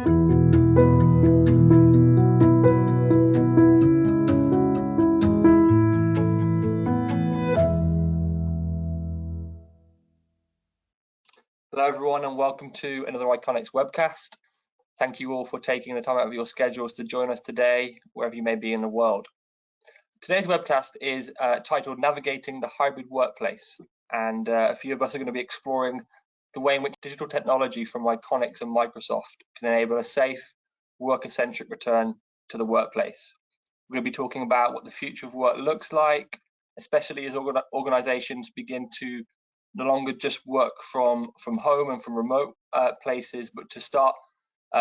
Hello everyone and welcome to another Iconics webcast. Thank you all for taking the time out of your schedules to join us today, wherever you may be in the world. Today's webcast is titled Navigating the Hybrid Workplace, and a few of us are going to be exploring the way in which digital technology from Iconics and Microsoft can enable a safe, worker-centric return to the workplace. We're going to be talking about what the future of work looks like, especially as organizations begin to no longer just work from home and from remote places, but to start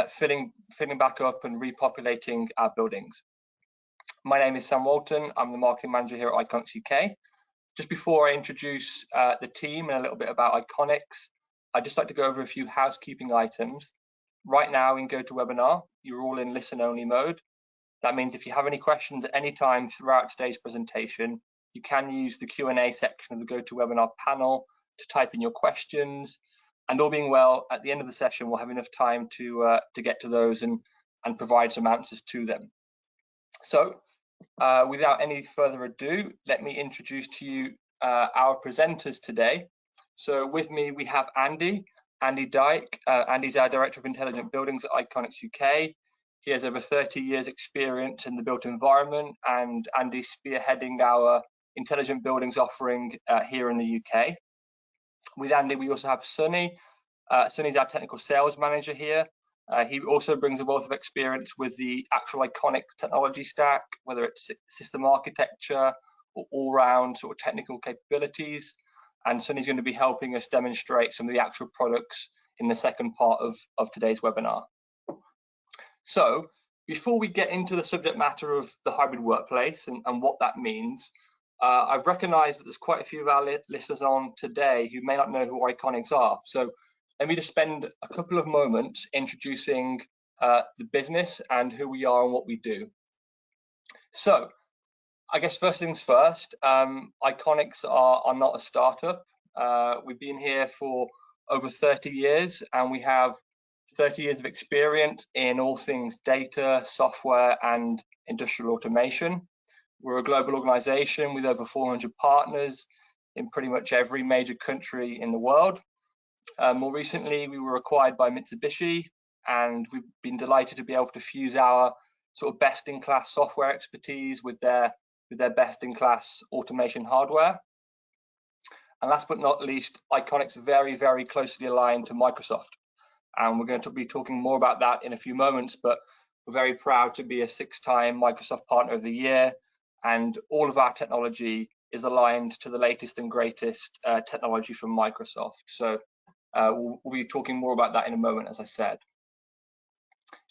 filling back up and repopulating our buildings. My name is Sam Walton. I'm the marketing manager here at Iconics UK. Just before I introduce the team and a little bit about Iconics, I'd just like to go over a few housekeeping items. Right now in GoToWebinar, you're all in listen-only mode. That means if you have any questions at any time throughout today's presentation, you can use the Q&A section of the GoToWebinar panel to type in your questions, and all being well, at the end of the session we'll have enough time to get to those and provide some answers to them. So without any further ado, let me introduce to you our presenters today. So with me we have Andy Dyke. Andy's our Director of Intelligent Buildings at Iconics UK. He has over 30 years experience in the built environment, and Andy's spearheading our intelligent buildings offering here in the UK. With Andy, we also have Sunny. Sunny's our technical sales manager here. He also brings a wealth of experience with the actual Iconics technology stack, whether it's system architecture or all-round sort of technical capabilities. And Sunny's going to be helping us demonstrate some of the actual products in the second part of today's webinar. So before we get into the subject matter of the hybrid workplace and what that means, I've recognized that there's quite a few of our listeners on today who may not know who Iconics are. So let me just spend a couple of moments introducing the business and who we are and what we do. So I guess first things first, Iconics are not a startup. We've been here for over 30 years, and we have 30 years of experience in all things data, software, and industrial automation. We're a global organization with over 400 partners in pretty much every major country in the world. More recently, we were acquired by Mitsubishi, and we've been delighted to be able to fuse our sort of best-in-class software expertise with their best-in-class automation hardware. And last but not least, Iconics are very, very closely aligned to Microsoft. And we're going to be talking more about that in a few moments, but we're very proud to be a 6-time Microsoft Partner of the Year, and all of our technology is aligned to the latest and greatest technology from Microsoft. So we'll be talking more about that in a moment, as I said.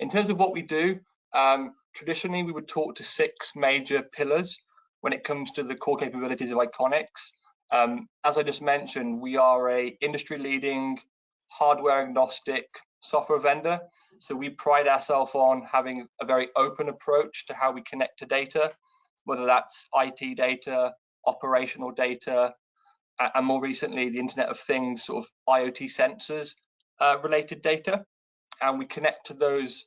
In terms of what we do, traditionally we would talk to 6 major pillars when it comes to the core capabilities of Iconics. As I just mentioned, we are a industry-leading, hardware-agnostic software vendor. So we pride ourselves on having a very open approach to how we connect to data, whether that's IT data, operational data, and more recently, the Internet of Things, sort of IoT sensors related data. And we connect to those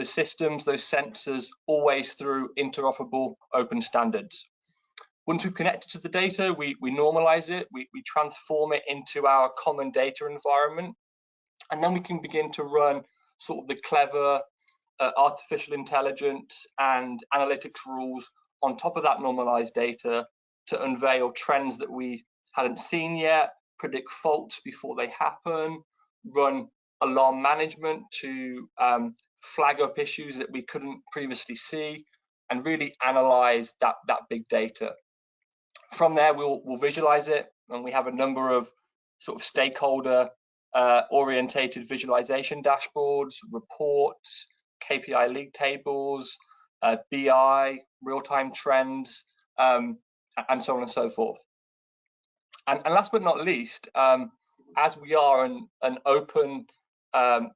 systems, those sensors, always through interoperable open standards. Once we've connected to the data, we normalize it, we transform it into our common data environment, and then we can begin to run sort of the clever artificial intelligence and analytics rules on top of that normalized data to unveil trends that we hadn't seen yet, predict faults before they happen, run alarm management to flag up issues that we couldn't previously see, and really analyze that big data. From there, we'll visualize it, and we have a number of sort of stakeholder orientated visualization dashboards, reports, KPI league tables, BI, real-time trends, and so on and so forth. And last but not least, as we are an open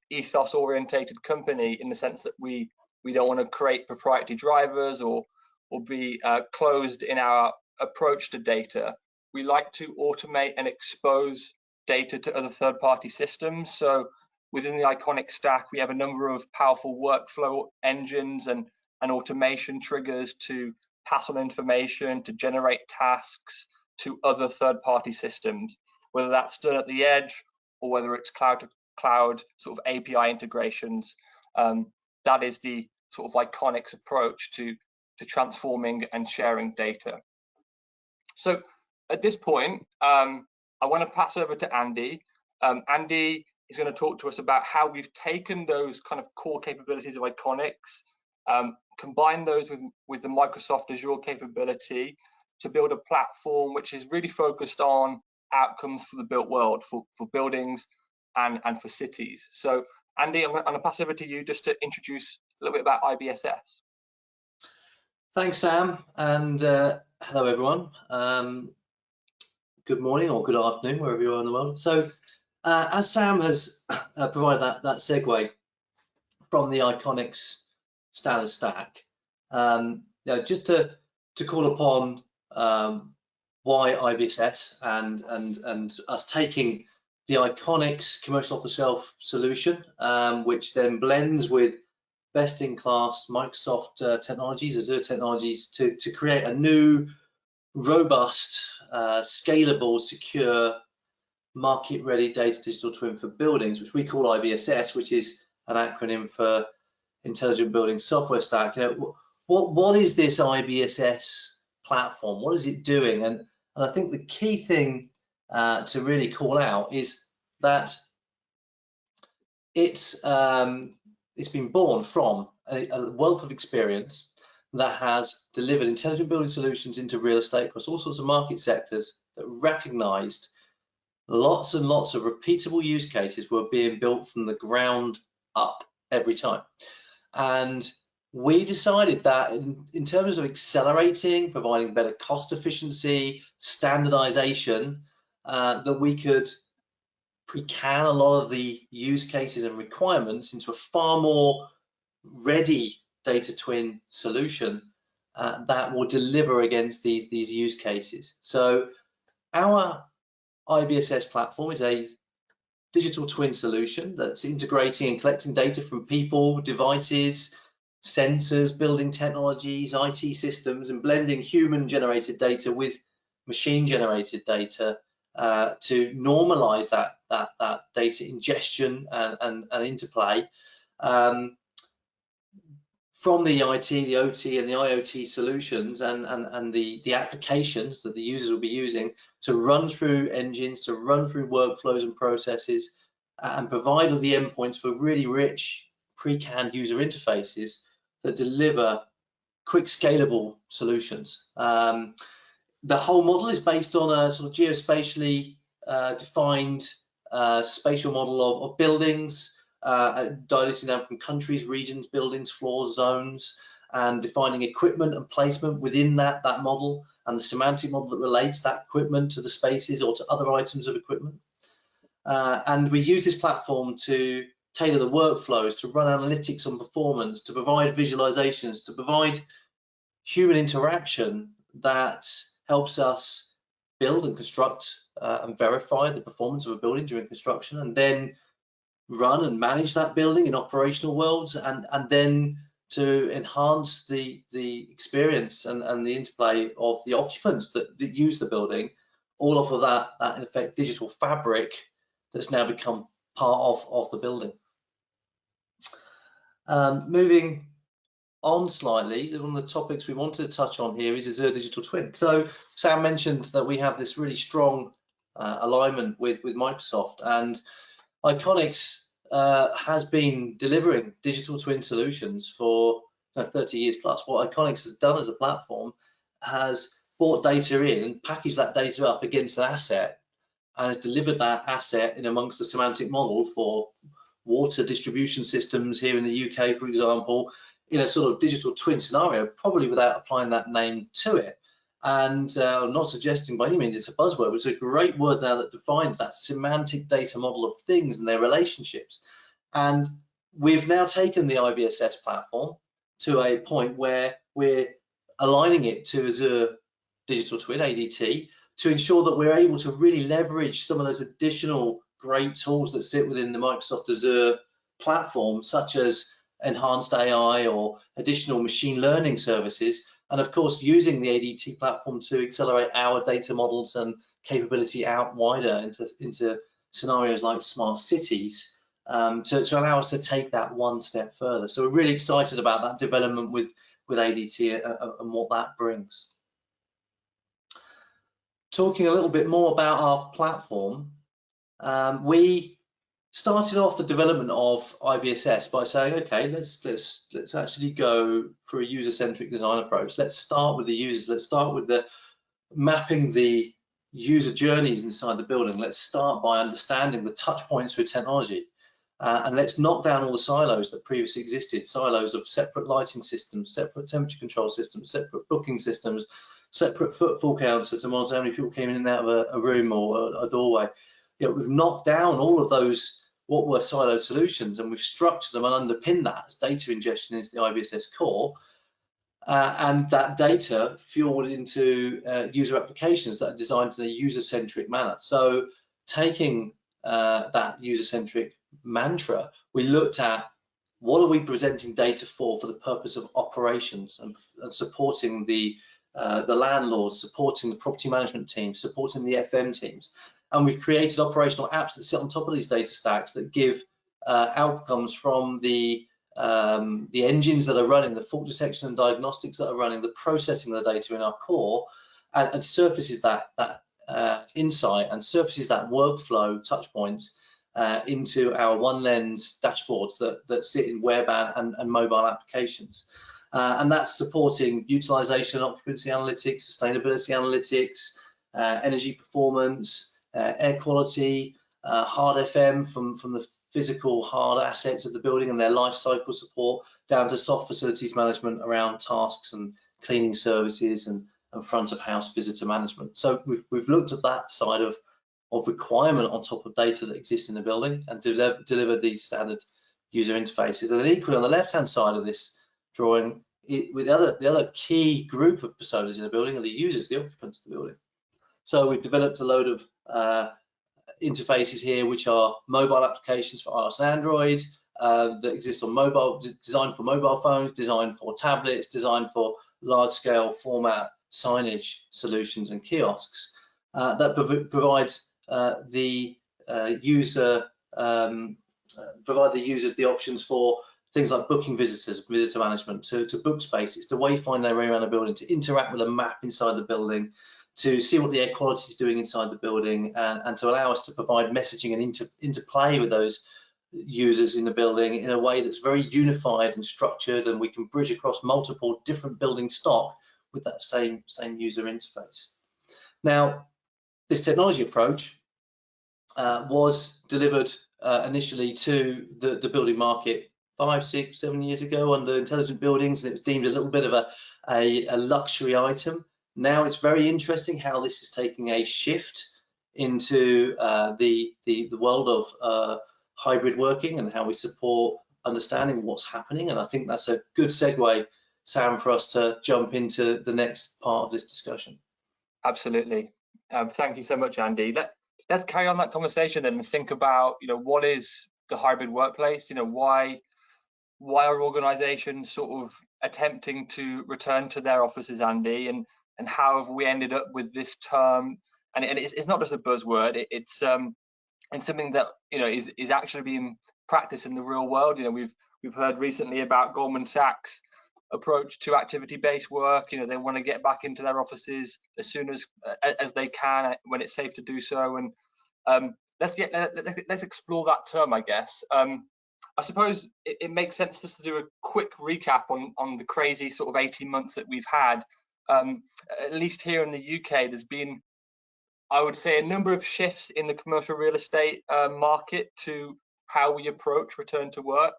ethos-orientated company, in the sense that we don't want to create proprietary drivers or be closed in our approach to data, we like to automate and expose data to other third-party systems. So within the Iconic stack, we have a number of powerful workflow engines and automation triggers to pass on information, to generate tasks to other third-party systems, whether that's done at the edge or whether it's cloud-to-cloud sort of API integrations. That is the sort of Iconic's approach to transforming and sharing data. So at this point, I want to pass over to Andy. Andy is going to talk to us about how we've taken those kind of core capabilities of Iconics, combined those with the Microsoft Azure capability to build a platform which is really focused on outcomes for the built world, for buildings and for cities. So Andy, I'm going to pass over to you just to introduce a little bit about IBSS. Thanks, Sam, and hello everyone. Good morning or good afternoon, wherever you are in the world. So as Sam has provided that segue from the Iconics standard stack, just to call upon why IBSS and us taking the Iconics commercial off-the-shelf solution, which then blends with best-in-class Microsoft technologies, Azure technologies, to create a new, robust, scalable, secure, market-ready data digital twin for buildings, which we call IBSS, which is an acronym for Intelligent Building Software Stack. What is this IBSS platform? What is it doing? And I think the key thing to really call out is that it's been born from a wealth of experience that has delivered intelligent building solutions into real estate across all sorts of market sectors that recognized lots and lots of repeatable use cases were being built from the ground up every time. And we decided that in terms of accelerating, providing better cost efficiency, standardization, that we could pre-can a lot of the use cases and requirements into a far more ready data twin solution that will deliver against these use cases. So our IBSS platform is a digital twin solution that's integrating and collecting data from people, devices, sensors, building technologies, IT systems, and blending human-generated data with machine-generated data to normalize that data ingestion and interplay from the IT, the OT, and the IoT solutions and the applications that the users will be using to run through engines, to run through workflows and processes, and provide all the endpoints for really rich pre-canned user interfaces that deliver quick, scalable solutions. The whole model is based on a sort of geospatially defined spatial model of buildings, dilating down from countries, regions, buildings, floors, zones, and defining equipment and placement within that model, and the semantic model that relates that equipment to the spaces or to other items of equipment. And we use this platform to tailor the workflows, to run analytics on performance, to provide visualizations, to provide human interaction that helps us build and construct and verify the performance of a building during construction, and then run and manage that building in operational worlds, and then to enhance the experience and the interplay of the occupants that use the building, all off of that in effect digital fabric that's now become part of the building. Moving on slightly, one of the topics we wanted to touch on here is Azure Digital Twin. So Sam mentioned that we have this really strong alignment with Microsoft, and Iconics has been delivering digital twin solutions for 30 years plus. What Iconics has done as a platform has brought data in and packaged that data up against an asset, and has delivered that asset in amongst the semantic model for water distribution systems here in the UK, for example, in a sort of digital twin scenario, probably without applying that name to it. And I'm not suggesting by any means it's a buzzword, but it's a great word now that defines that semantic data model of things and their relationships. And we've now taken the IBSS platform to a point where we're aligning it to Azure Digital Twin, ADT, to ensure that we're able to really leverage some of those additional great tools that sit within the Microsoft Azure platform, such as enhanced AI or additional machine learning services, and of course using the ADT platform to accelerate our data models and capability out wider into scenarios like smart cities, to allow us to take that one step further. So we're really excited about that development with ADT and what that brings. Talking a little bit more about our platform, we started off the development of IBSS by saying, okay, let's actually go for a user-centric design approach. Let's start with the users. Let's start with the mapping the user journeys inside the building. Let's start by understanding the touch points with technology. And let's knock down all the silos that previously existed, silos of separate lighting systems, separate temperature control systems, separate booking systems, separate footfall counts to monitor how many people came in and out of a room or a doorway. You know, we've knocked down all of those what were siloed solutions, and we've structured them and underpinned that as data ingestion into the IBSS core, and that data fueled into user applications that are designed in a user-centric manner. So taking that user-centric mantra, we looked at what are we presenting data for the purpose of operations and supporting the landlords, supporting the property management teams, supporting the FM teams. And we've created operational apps that sit on top of these data stacks that give outcomes from the engines that are running, the fault detection and diagnostics that are running, the processing of the data in our core, and surfaces that insight and surfaces that workflow touch points into our one lens dashboards that sit in web and mobile applications. And that's supporting utilization, occupancy analytics, sustainability analytics, energy performance, air quality, hard FM from the physical hard assets of the building and their life cycle support, down to soft facilities management around tasks and cleaning services and front of house visitor management. So we've looked at that side of requirement on top of data that exists in the building and deliver these standard user interfaces. And then equally on the left hand side of this drawing, with the other key group of personas in the building are the users, the occupants of the building. So we've developed a load of interfaces here, which are mobile applications for iOS and Android that exist on mobile, designed for mobile phones, designed for tablets, designed for large-scale format signage solutions and kiosks that provides the users the options for things like booking visitors, visitor management, to book spaces, to wayfind their way around the building, to interact with a map inside the building, to see what the air quality is doing inside the building, and to allow us to provide messaging and interplay with those users in the building in a way that's very unified and structured, and we can bridge across multiple different building stock with that same user interface. Now, this technology approach was delivered initially to the building market 5, 6, 7 years ago under intelligent buildings, and it was deemed a little bit of a luxury item. Now it's very interesting how this is taking a shift into the world of hybrid working and how we support understanding what's happening. And I think that's a good segue, Sam, for us to jump into the next part of this discussion. Absolutely. Thank you so much, Andy. Let's carry on that conversation then and think about, what is the hybrid workplace? Why are organizations sort of attempting to return to their offices, Andy, and how have we ended up with this term? And it's not just a buzzword, it's something that is actually being practiced in the real world. We've heard recently about Goldman Sachs approach to activity-based work. They want to get back into their offices as soon as they can when it's safe to do so. And let's explore that term, I guess. I suppose it makes sense just to do a quick recap on the crazy sort of 18 months that we've had. At least here in the UK, there's been, I would say, a number of shifts in the commercial real estate market to how we approach return to work.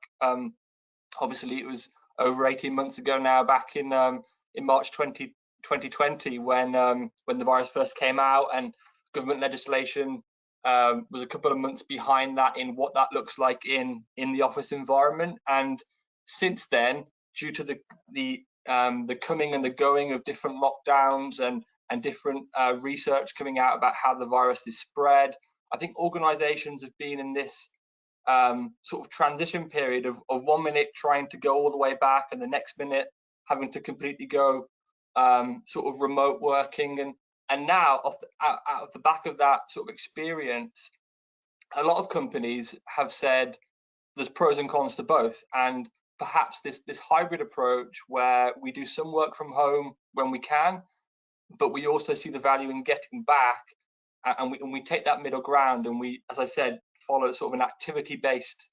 Obviously, it was over 18 months ago now, back in March 2020, when the virus first came out, and government legislation was a couple of months behind that in what that looks like in the office environment. And since then, due to the coming and the going of different lockdowns and different research coming out about how the virus is spread, I think organizations have been in this sort of transition period of 1 minute trying to go all the way back and the next minute having to completely go sort of remote working, and now out of the back of that sort of experience, a lot of companies have said there's pros and cons to both, and perhaps this hybrid approach where we do some work from home when we can, but we also see the value in getting back, and we take that middle ground, and we, as I said, follow sort of an activity-based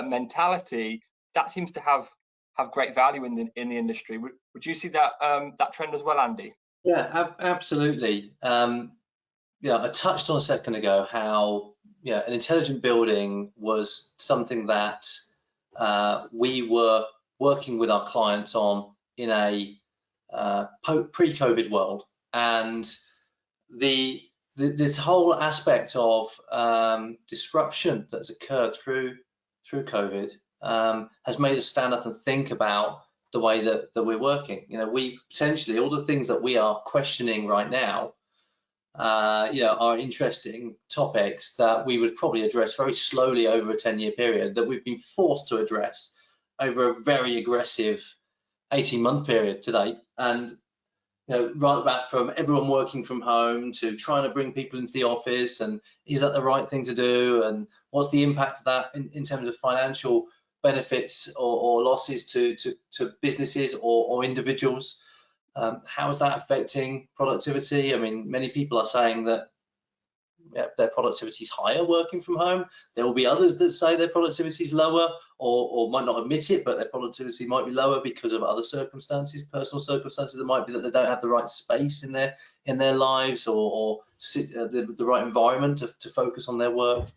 mentality. That seems to have great value in the industry. Would you see that that trend as well, Andy? Yeah, absolutely. Yeah, I touched on a second ago how an intelligent building was something that we were working with our clients on in a pre-COVID world, and this whole aspect of disruption that's occurred through COVID has made us stand up and think about the way that we're working. We potentially, all the things that we are questioning right now, are interesting topics that we would probably address very slowly over a 10-year period, that we've been forced to address over a very aggressive 18-month period today. And right back from everyone working from home to trying to bring people into the office, and is that the right thing to do, and what's the impact of that in terms of financial benefits or losses to businesses or individuals. How is that affecting productivity? I mean, many people are saying that their productivity is higher working from home. There will be others that say their productivity is lower, or might not admit it, but their productivity might be lower because of other circumstances, personal circumstances. It might be that they don't have the right space in their lives, or the right environment to focus on their work.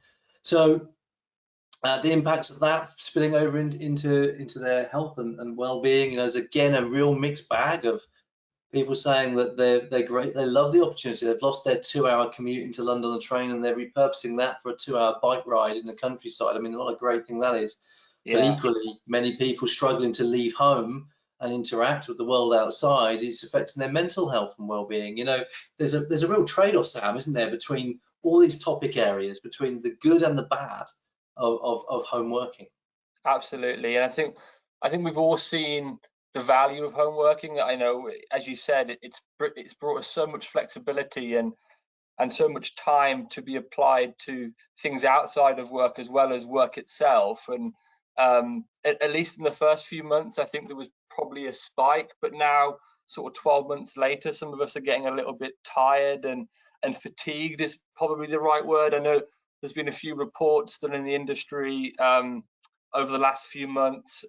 So the impacts of that spilling over into their health and well-being, is again a real mixed bag of people saying that they're great, they love the opportunity. They've lost their 2-hour commute into London on the train, and they're repurposing that for a 2-hour bike ride in the countryside. I mean, what a great thing that is. Yeah. But equally, many people struggling to leave home and interact with the world outside is affecting their mental health and well-being. There's a real trade-off, Sam, isn't there, between all these topic areas, between the good and the bad of home working. Absolutely, and I think we've all seen the value of home working. I know, as you said, it's brought us so much flexibility and so much time to be applied to things outside of work as well as work itself. And at least in the first few months, I think there was probably a spike, but now sort of 12 months later, some of us are getting a little bit tired and fatigued is probably the right word. I know there's been a few reports done in the industry over the last few months,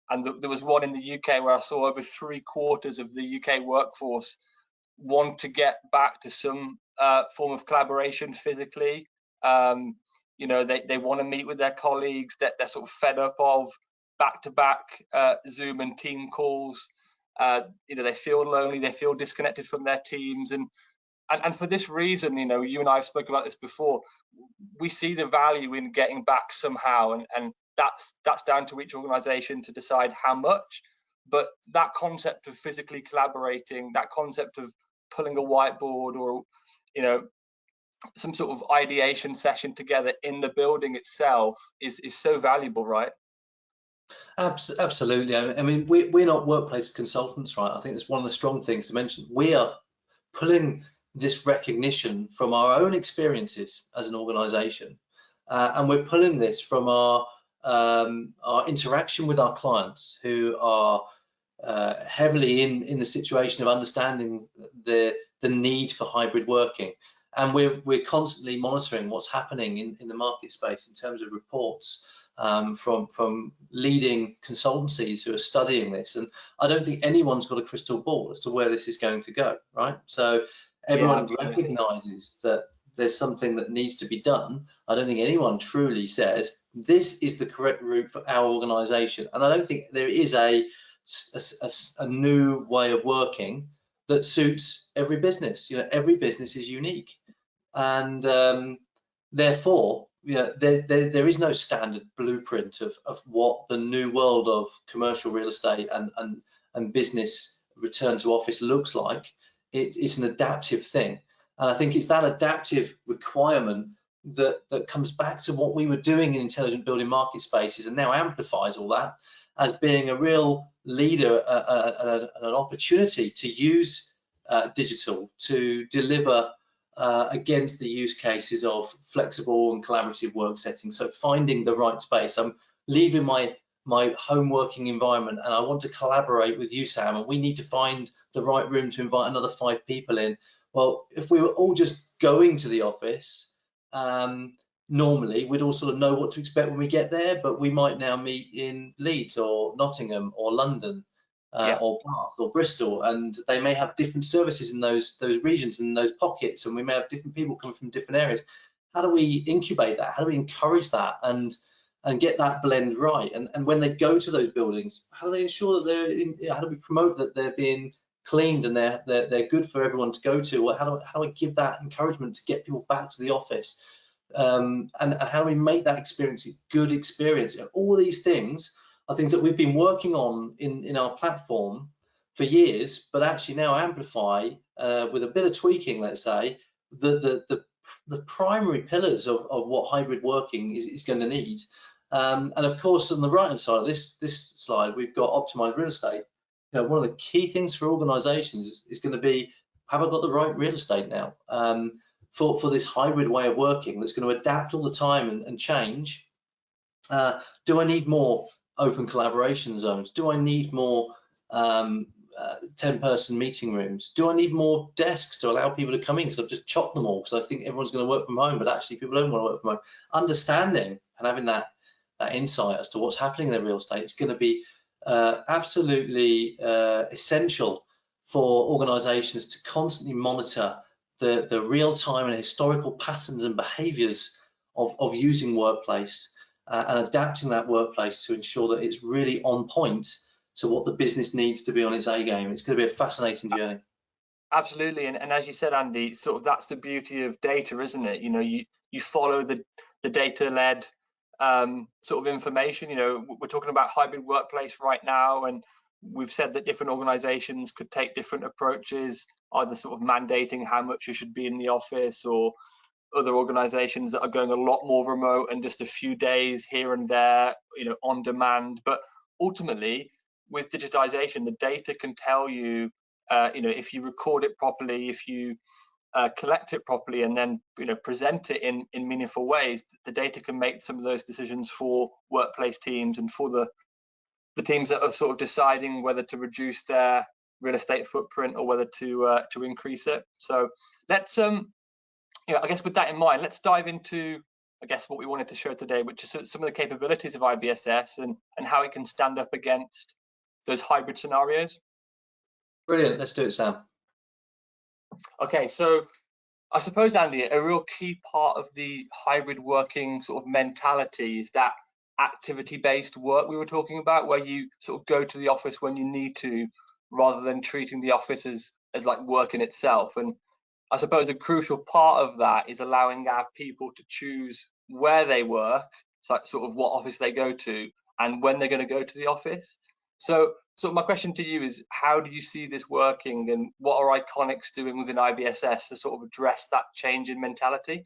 and there was one in the UK where I saw over 3/4 of the UK workforce want to get back to some form of collaboration physically. They want to meet with their colleagues, that they're sort of fed up of back-to-back Zoom and team calls. They feel lonely, they feel disconnected from their teams, and for this reason, you and I have spoken about this before, we see the value in getting back somehow, and that's down to each organization to decide how much. But that concept of physically collaborating, that concept of pulling a whiteboard or some sort of ideation session together in the building itself is so valuable, right? Absolutely. I mean, we're not workplace consultants, right? I think it's one of the strong things to mention. We are pulling this recognition from our own experiences as an organization, and we're pulling this from our interaction with our clients, who are heavily in the situation of understanding the need for hybrid working. And we're constantly monitoring what's happening in the market space in terms of reports from leading consultancies who are studying this. And I don't think anyone's got a crystal ball as to where this is going to go, right? So everyone recognizes that there's something that needs to be done. I don't think anyone truly says this is the correct route for our organization. And I don't think there is a new way of working that suits every business. Every business is unique, and therefore, there is no standard blueprint of what the new world of commercial real estate and business return to office looks like. It's an adaptive thing, and I think it's that adaptive requirement that comes back to what we were doing in intelligent building market spaces, and now amplifies all that as being a real leader and an opportunity to use digital to deliver against the use cases of flexible and collaborative work settings. So finding the right space. I'm leaving my home working environment and I want to collaborate with you, Sam, and we need to find the right room to invite another 5 people in. Well, if we were all just going to the office, normally we'd all sort of know what to expect when we get there, but we might now meet in Leeds or Nottingham or London or Bath or Bristol, and they may have different services in those regions and those pockets, and we may have different people coming from different areas. How do we incubate that? How do we encourage that and get that blend right? And when they go to those buildings, how do they ensure that they're how do we promote that they're being cleaned and they're good for everyone to go to? How do I give that encouragement to get people back to the office? And how do we make that experience a good experience? All these things are things that we've been working on in our platform for years, but actually now amplify with a bit of tweaking, let's say, the primary pillars of what hybrid working is going to need. And of course, on the right-hand side of this slide, we've got optimized real estate. You know, one of the key things for organizations is going to be, have I got the right real estate now for this hybrid way of working that's going to adapt all the time and change? Do I need more open collaboration zones? Do I need more 10-person meeting rooms? Do I need more desks to allow people to come in? Because I've just chopped them all because I think everyone's going to work from home, but actually people don't want to work from home. Understanding and having that insight as to what's happening in their real estate is going to be absolutely essential for organizations to constantly monitor the real-time and historical patterns and behaviors of using workplace and adapting that workplace to ensure that it's really on point to what the business needs to be on its A game. It's going to be a fascinating journey. Absolutely, and as you said, Andy, sort of that's the beauty of data, isn't it? You know, you follow the data-led sort of information. You know, we're talking about hybrid workplace right now, and we've said that different organizations could take different approaches, either sort of mandating how much you should be in the office, or other organizations that are going a lot more remote and just a few days here and there, you know, on demand. But ultimately, with digitization, the data can tell you, you know, if you record it properly, if you collect it properly, and then, you know, present it in meaningful ways, the data can make some of those decisions for workplace teams and for the teams that are sort of deciding whether to reduce their real estate footprint or whether to increase it. So let's you know, I guess with that in mind, let's dive into, I guess, what we wanted to show today, which is some of the capabilities of IBSS and how it can stand up against those hybrid scenarios. Brilliant, let's do it, Sam. Okay, so I suppose, Andy, a real key part of the hybrid working sort of mentality is that activity-based work we were talking about, where you sort of go to the office when you need to, rather than treating the office as like work in itself. And I suppose a crucial part of that is allowing our people to choose where they work, so sort of what office they go to, and when they're going to go to the office. So my question to you is, how do you see this working, and what are Iconics doing within IBSS to sort of address that change in mentality?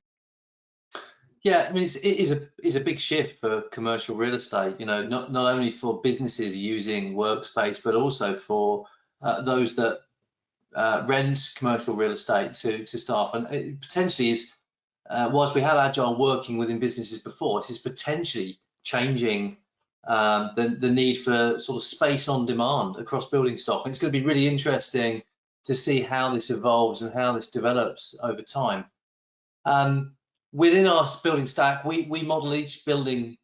Yeah, I mean, it is a big shift for commercial real estate. You know, not only for businesses using workspace, but also for those that rent commercial real estate to staff. And it potentially is, whilst we had agile working within businesses before, this is potentially changing the need for sort of space on demand across building stock. And it's going to be really interesting to see how this evolves and how this develops over time. Within our building stack, we model each building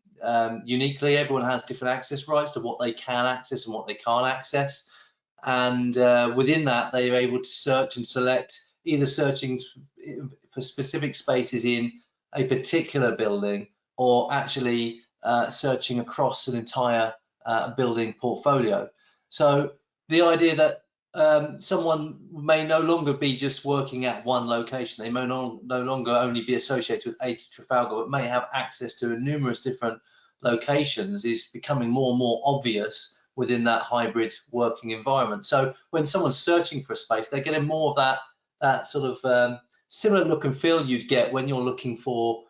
uniquely. Everyone has different access rights to what they can access and what they can't access. And within that, they are able to search and select, either searching for specific spaces in a particular building, or actually searching across an entire building portfolio. So the idea that someone may no longer be just working at one location, they may no longer only be associated with 80 Trafalgar, but may have access to numerous different locations, is becoming more and more obvious within that hybrid working environment. So when someone's searching for a space, they're getting more of that sort of similar look and feel you'd get when you're looking for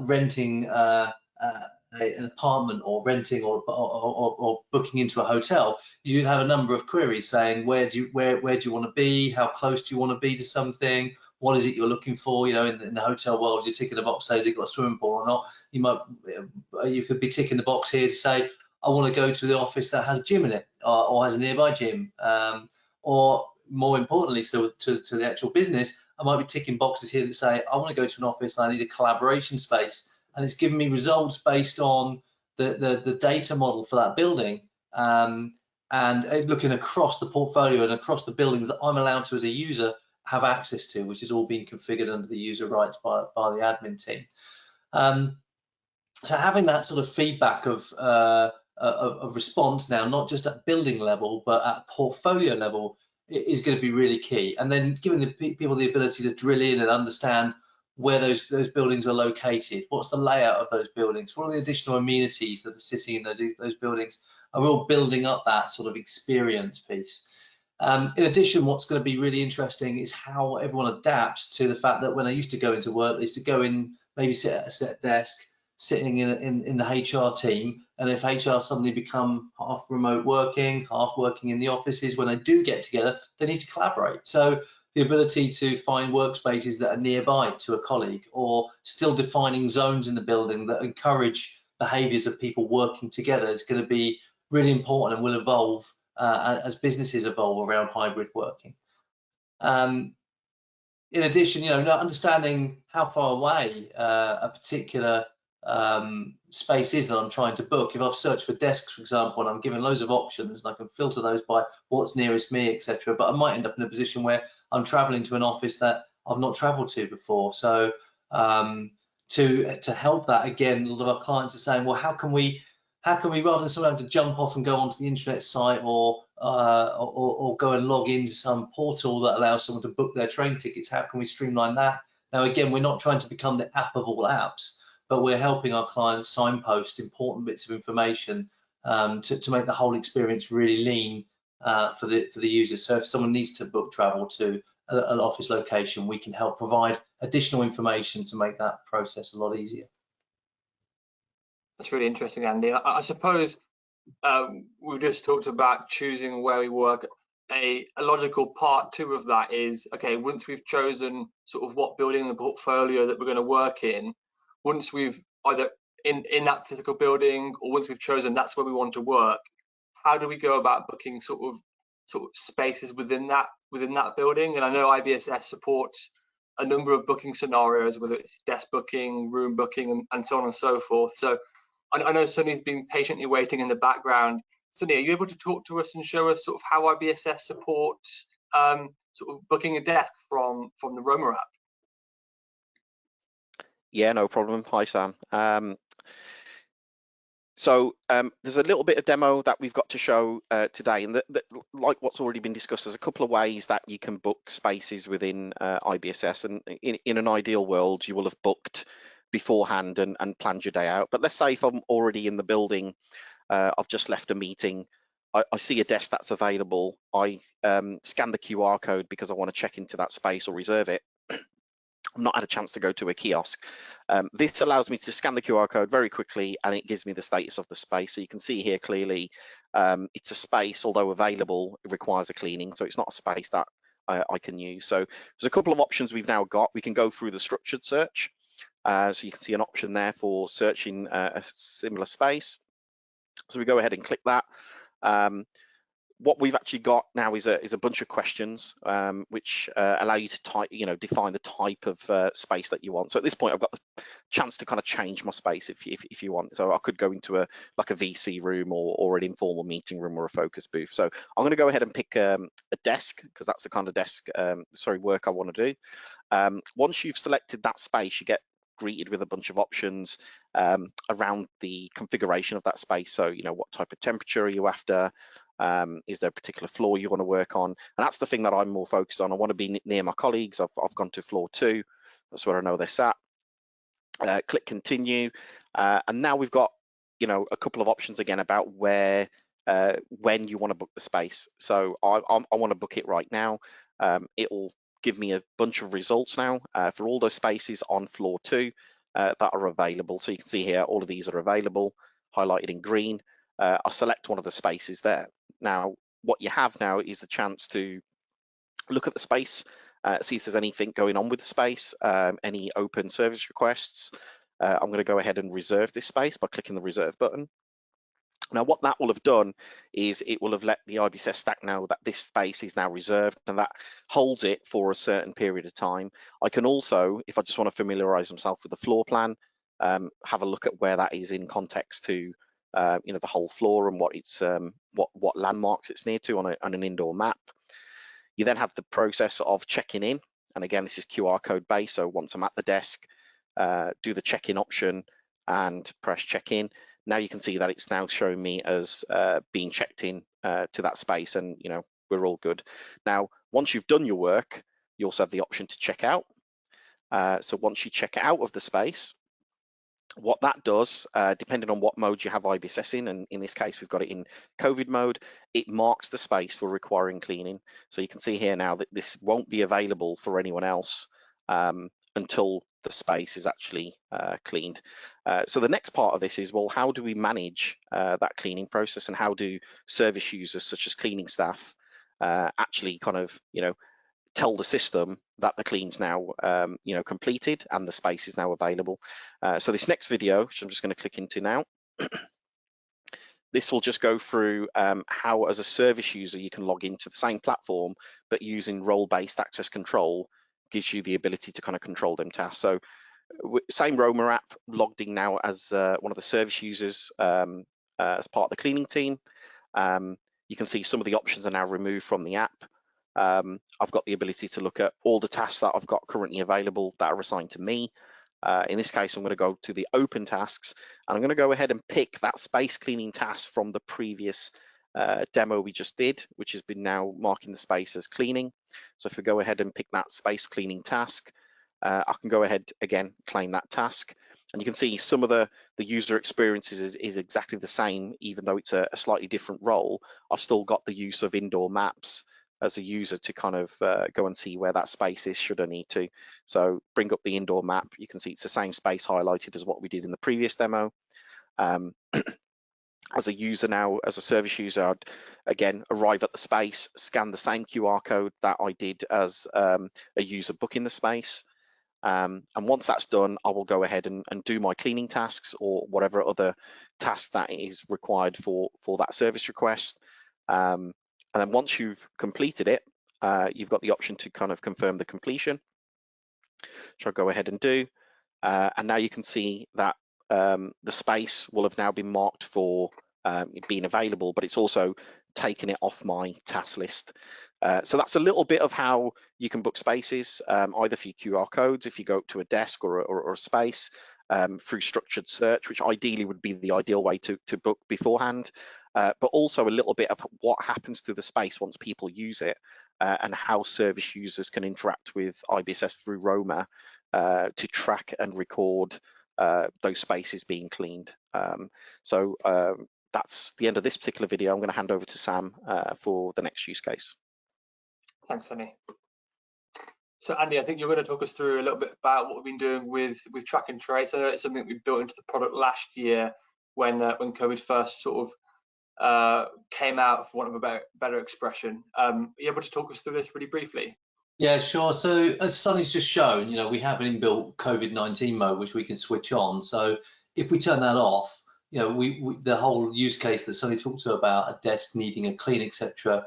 renting an apartment, or renting, or booking into a hotel, you'd have a number of queries saying where do you want to be, how close do you want to be to something, what is it you're looking for. You know, in the hotel world, you're ticking a box says you've got a swimming pool or not. You could be ticking the box here to say I want to go to the office that has a gym in it, or has a nearby gym, or more importantly, so to the actual business, I might be ticking boxes here that say I want to go to an office and I need a collaboration space, and it's giving me results based on the data model for that building, and looking across the portfolio and across the buildings that I'm allowed to, as a user, have access to, which is all being configured under the user rights by the admin team. So having that sort of feedback of response now, not just at building level, but at portfolio level, is going to be really key. And then giving the people the ability to drill in and understand where those buildings are located, what's the layout of those buildings, what are the additional amenities that are sitting in those buildings, are all building up that sort of experience piece. In addition, what's going to be really interesting is how everyone adapts to the fact that when they used to go into work, they used to go in, maybe sit at a set desk, sitting in the HR team, and if HR suddenly become half remote working, half working in the offices, when they do get together, they need to collaborate. So the ability to find workspaces that are nearby to a colleague, or still defining zones in the building that encourage behaviours of people working together, is going to be really important and will evolve as businesses evolve around hybrid working. In addition, you know, understanding how far away a particular space is that I'm trying to book. If I've searched for desks, for example, and I'm given loads of options, and I can filter those by what's nearest me, etc. But I might end up in a position where I'm traveling to an office that I've not traveled to before. So to help that, again, a lot of our clients are saying, well, how can we, rather than someone having to jump off and go onto the internet site, or go and log into some portal that allows someone to book their train tickets, how can we streamline that? Now, again, we're not trying to become the app of all apps, but we're helping our clients signpost important bits of information to make the whole experience really lean for the users. So if someone needs to book travel to an office location, we can help provide additional information to make that process a lot easier. That's really interesting, Andy. I suppose we've just talked about choosing where we work. A logical part two of that is, okay, once we've chosen sort of what building in the portfolio that we're going to work in, once we've either in that physical building, or once we've chosen that's where we want to work, how do we go about booking sort of spaces within that building? And I know IBSS supports a number of booking scenarios, whether it's desk booking, room booking, and so on and so forth. So I know Sunny's been patiently waiting in the background. Sunny, are you able to talk to us and show us sort of how IBSS supports sort of booking a desk from the Roma app? Yeah, no problem. Hi, Sam. So there's a little bit of demo that we've got to show today, and like what's already been discussed, there's a couple of ways that you can book spaces within IBSS, and in an ideal world, you will have booked beforehand and planned your day out. But let's say if I'm already in the building, I've just left a meeting, I see a desk that's available, I scan the QR code because I want to check into that space or reserve it. I've not had a chance to go to a kiosk. This allows me to scan the QR code very quickly, and it gives me the status of the space. So you can see here clearly, it's a space, although available, it requires a cleaning, so it's not a space that I can use. So there's a couple of options we've now got. We can go through the structured search. So you can see an option there for searching a similar space. So we go ahead and click that. What we've actually got now is a bunch of questions which allow you to define the type of space that you want. So at this point, I've got the chance to kind of change my space if you want. So I could go into a VC room or an informal meeting room or a focus booth. So I'm going to go ahead and pick a desk, because that's the kind of work I want to do. Once you've selected that space, you get greeted with a bunch of options around the configuration of that space. So, what type of temperature are you after? Is there a particular floor you want to work on? And that's the thing that I'm more focused on. I want to be near my colleagues. I've gone to floor 2. That's where I know they're sat. Click continue. And now we've got, a couple of options again about when you want to book the space. So I want to book it right now. It'll give me a bunch of results now for all those spaces on floor 2. that are available. So you can see here, all of these are available, highlighted in green. I'll select one of the spaces there. Now, what you have now is the chance to look at the space, see if there's anything going on with the space, any open service requests. I'm going to go ahead and reserve this space by clicking the reserve button. Now, what that will have done is it will have let the IBSS stack know that this space is now reserved, and that holds it for a certain period of time. I can also, if I just want to familiarize myself with the floor plan, have a look at where that is in context to you know, the whole floor and what it's what landmarks it's near to on an indoor map. You then have the process of checking in, and again, this is QR code based. So once I'm at the desk, do the check-in option and press check-in. Now you can see that it's now showing me as being checked in to that space, and you know, we're all good. Now, once you've done your work, you also have the option to check out. So once you check out of the space, what that does, depending on what mode you have IBSS in, and in this case we've got it in COVID mode, it marks the space for requiring cleaning. So you can see here now that this won't be available for anyone else until the space is actually cleaned. So the next part of this is, well, how do we manage that cleaning process, and how do service users such as cleaning staff actually kind of, you know, tell the system that the clean's now you know, completed and the space is now available. So this next video, which I'm just going to click into now, this will just go through how as a service user you can log into the same platform, but using role-based access control gives you the ability to kind of control them tasks. So same Roma app, logged in now as one of the service users as part of the cleaning team. You can see some of the options are now removed from the app. I've got the ability to look at all the tasks that I've got currently available that are assigned to me. In this case, I'm going to go to the open tasks, and I'm going to go ahead and pick that space cleaning task from the previous demo we just did, which has been now marking the space as cleaning. So if we go ahead and pick that space cleaning task, I can go ahead again, claim that task. And you can see some of the user experiences is exactly the same, even though it's a slightly different role. I've still got the use of indoor maps as a user to kind of go and see where that space is should I need to. So bring up the indoor map, you can see it's the same space highlighted as what we did in the previous demo. As a user now, as a service user, I'd again arrive at the space, scan the same QR code that I did as a user booking the space. And once that's done, I will go ahead and do my cleaning tasks or whatever other task that is required for that service request. And then once you've completed it, you've got the option to kind of confirm the completion, which I'll go ahead and do. And now you can see that the space will have now been marked for being available, but it's also taken it off my task list. So that's a little bit of how you can book spaces, either for your QR codes, if you go up to a desk or a space, through structured search, which ideally would be the ideal way to book beforehand, but also a little bit of what happens to the space once people use it, and how service users can interact with IBSS through Roma to track and record those spaces being cleaned. So that's the end of this particular video. I'm going to hand over to Sam for the next use case. Thanks, Andy. So Andy, I think you're going to talk us through a little bit about what we've been doing with track and trace. I know it's something we built into the product last year when COVID first sort of came out, for want of a better expression. Are you able to talk us through this really briefly? Yeah, sure. So as Sunny's just shown, you know, we have an inbuilt COVID-19 mode which we can switch on. So if we turn that off, you know, the whole use case that Sunny talked about, a desk needing a clean, etc.,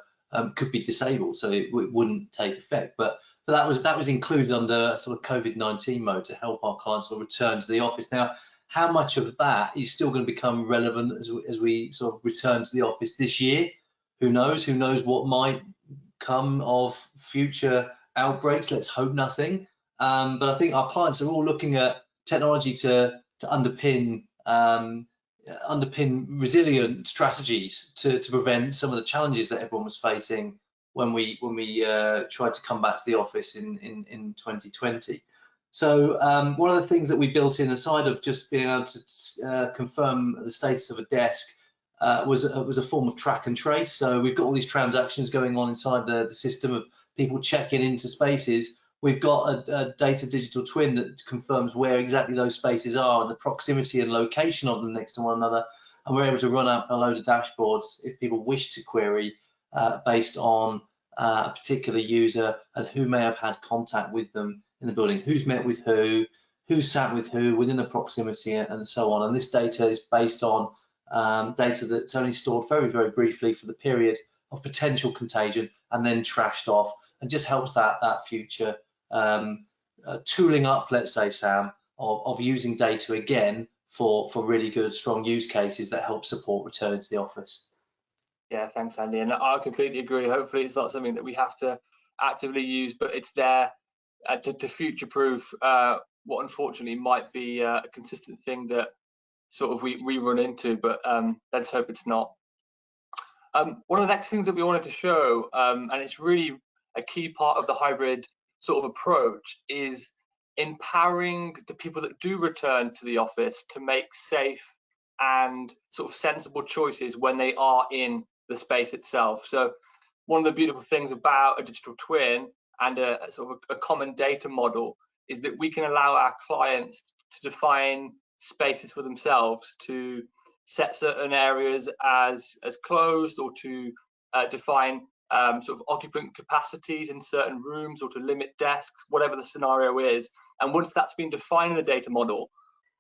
could be disabled, so it wouldn't take effect. But that was included under sort of COVID-19 mode to help our clients sort of return to the office. Now, how much of that is still going to become relevant as we sort of return to the office this year? Who knows? Who knows what might come of future outbreaks? Let's hope nothing. But I think our clients are all looking at technology to underpin resilient strategies to prevent some of the challenges that everyone was facing when we tried to come back to the office in 2020. So one of the things that we built in, aside of just being able to confirm the status of a desk, was a form of track and trace. So we've got all these transactions going on inside the system of people checking into spaces. we've got a data digital twin that confirms where exactly those spaces are and the proximity and location of them next to one another. And we're able to run up a load of dashboards if people wish to query based on a particular user and who may have had contact with them in the building, who's met with who sat with who within the proximity, and so on. And this data is based on data that's only stored very, very briefly for the period of potential contagion and then trashed off, and just helps that future tooling up, let's say, Sam, of using data again for really good, strong use cases that help support returning to the office. Yeah, thanks, Andy. And I completely agree. Hopefully it's not something that we have to actively use, but it's there to future-proof what unfortunately might be a consistent thing that sort of we run into, but let's hope it's not. One of the next things that we wanted to show, and it's really a key part of the hybrid sort of approach, is empowering the people that do return to the office to make safe and sort of sensible choices when they are in the space itself. So one of the beautiful things about a digital twin and a sort of a common data model is that we can allow our clients to define spaces for themselves, to set certain areas as closed, or to define sort of occupant capacities in certain rooms, or to limit desks, whatever the scenario is. And once that's been defined in the data model,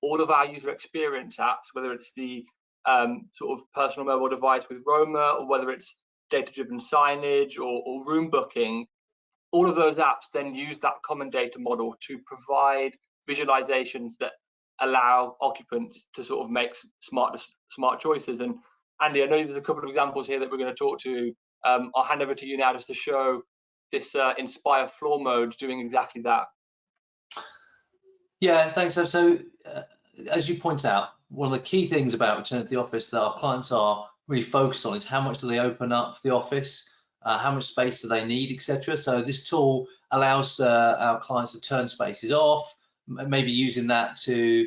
all of our user experience apps, whether it's the sort of personal mobile device with Roma, or whether it's data-driven signage or room booking, all of those apps then use that common data model to provide visualizations that allow occupants to sort of make smart choices. And Andy, I know there's a couple of examples here that we're going to talk to. I'll hand over to you now just to show this Inspire floor mode doing exactly that. Yeah, thanks. So as you point out, one of the key things about return to the office that our clients are really focused on is how much do they open up the office, how much space do they need, etc. So this tool allows our clients to turn spaces off, maybe using that to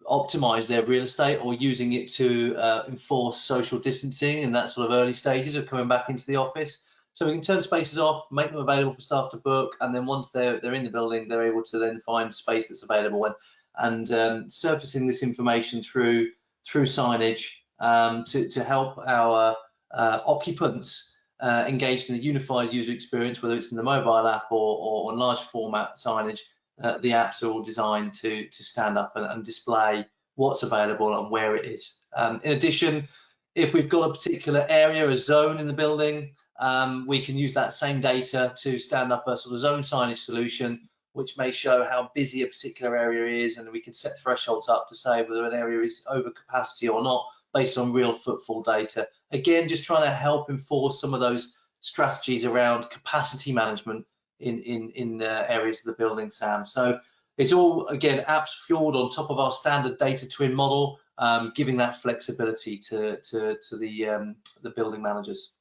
optimize their real estate, or using it to enforce social distancing in that sort of early stages of coming back into the office. So we can turn spaces off, make them available for staff to book, and then once they're in the building, they're able to then find space that's available, and surfacing this information through signage to help our occupants engage in a unified user experience, whether it's in the mobile app or on large format signage. The apps are all designed to stand up and display what's available and where it is. In addition, if we've got a particular area, a zone in the building, we can use that same data to stand up a sort of zone signage solution, which may show how busy a particular area is, and we can set thresholds up to say whether an area is over capacity or not based on real footfall data. Again, just trying to help enforce some of those strategies around capacity management in areas of the building, Sam. So it's all, again, apps fueled on top of our standard data twin model, giving that flexibility to the building managers.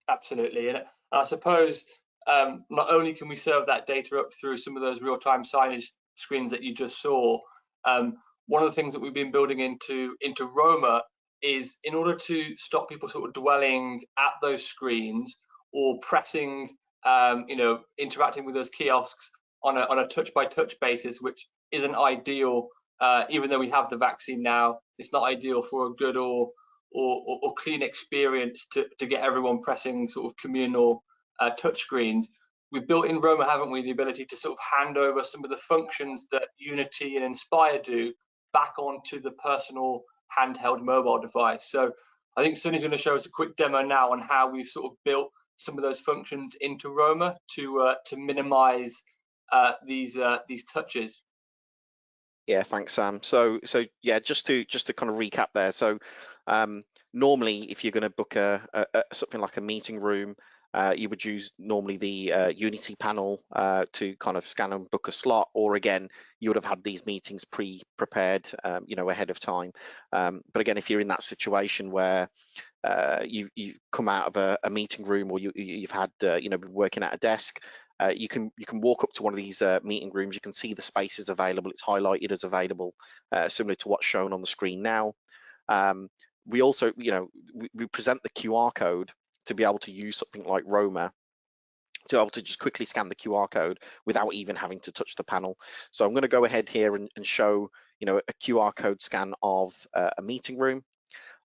Absolutely. And I suppose not only can we serve that data up through some of those real-time signage screens that you just saw, one of the things that we've been building into Roma is, in order to stop people sort of dwelling at those screens or pressing, interacting with those kiosks on a touch-by-touch basis, which isn't ideal. Even though we have the vaccine now, it's not ideal for a good or clean experience to get everyone pressing sort of communal touch screens. We've built in Roma, haven't we, the ability to sort of hand over some of the functions that Unity and Inspire do back onto the personal handheld mobile device. So I think Sunny's going to show us a quick demo now on how we've sort of built some of those functions into Roma to minimize these touches. Yeah, thanks, Sam. So yeah, just to kind of recap there. So normally, if you're going to book something like a meeting room, you would use normally the Unity panel to kind of scan and book a slot, or again, you would have had these meetings pre-prepared, ahead of time. But again, if you're in that situation where you've come out of a meeting room, or you've had been working at a desk, you can walk up to one of these meeting rooms. You can see the spaces available. It's highlighted as available, similar to what's shown on the screen now. We also, we present the QR code to be able to use something like Roma to be able to just quickly scan the QR code without even having to touch the panel. So I'm going to go ahead here and show, you know, a QR code scan of a meeting room.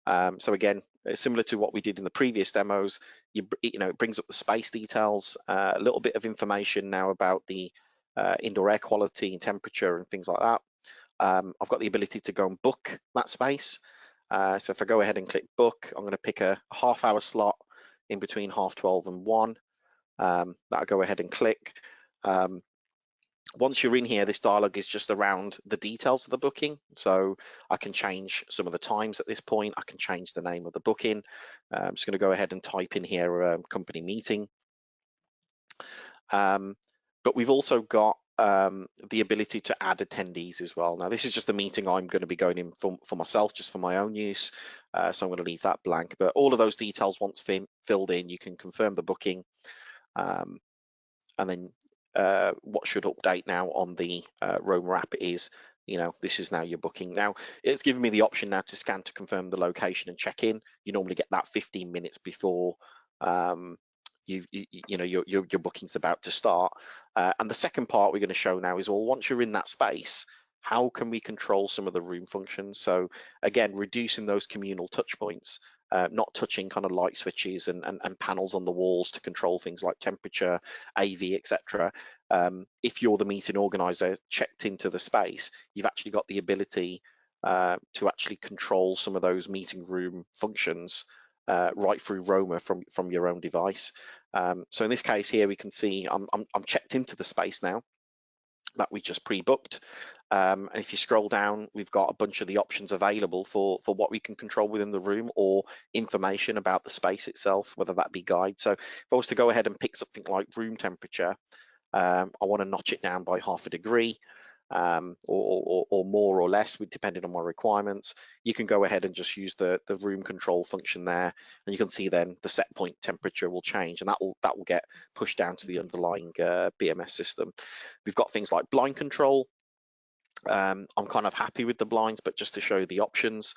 So again, similar to what we did in the previous demos, you know, it brings up the space details, a little bit of information now about the indoor air quality and temperature and things like that. I've got the ability to go and book that space. So if I go ahead and click book, I'm going to pick a half-hour slot in between 12:30 and 1. That I'll go ahead and click. Once you're in here, this dialog is just around the details of the booking. So I can change some of the times at this point. I can change the name of the booking. I'm just going to go ahead and type in here company meeting. But we've also got the ability to add attendees as well. Now, this is just a meeting I'm going to be going in for myself, just for my own use. So I'm going to leave that blank. But all of those details, once filled in, you can confirm the booking. And then what should update now on the Roma app is, you know, this is now your booking. Now, it's giving me the option now to scan to confirm the location and check in. You normally get that 15 minutes before you know your booking's about to start. And the second part we're going to show now is, well, once you're in that space, how can we control some of the room functions? So again, reducing those communal touch points, not touching kind of light switches and panels on the walls to control things like temperature, AV, etc. If you're the meeting organizer checked into the space, you've actually got the ability to actually control some of those meeting room functions right through Roma from your own device. So in this case here, we can see I'm checked into the space now that we just pre-booked. And if you scroll down, we've got a bunch of the options available for what we can control within the room or information about the space itself, whether that be guide. So if I was to go ahead and pick something like room temperature, I want to notch it down by 0.5 degree. Or more or less, depending on my requirements. You can go ahead and just use the room control function there, and you can see then the set point temperature will change, and that will get pushed down to the underlying BMS system. We've got things like blind control. I'm kind of happy with the blinds, but just to show the options,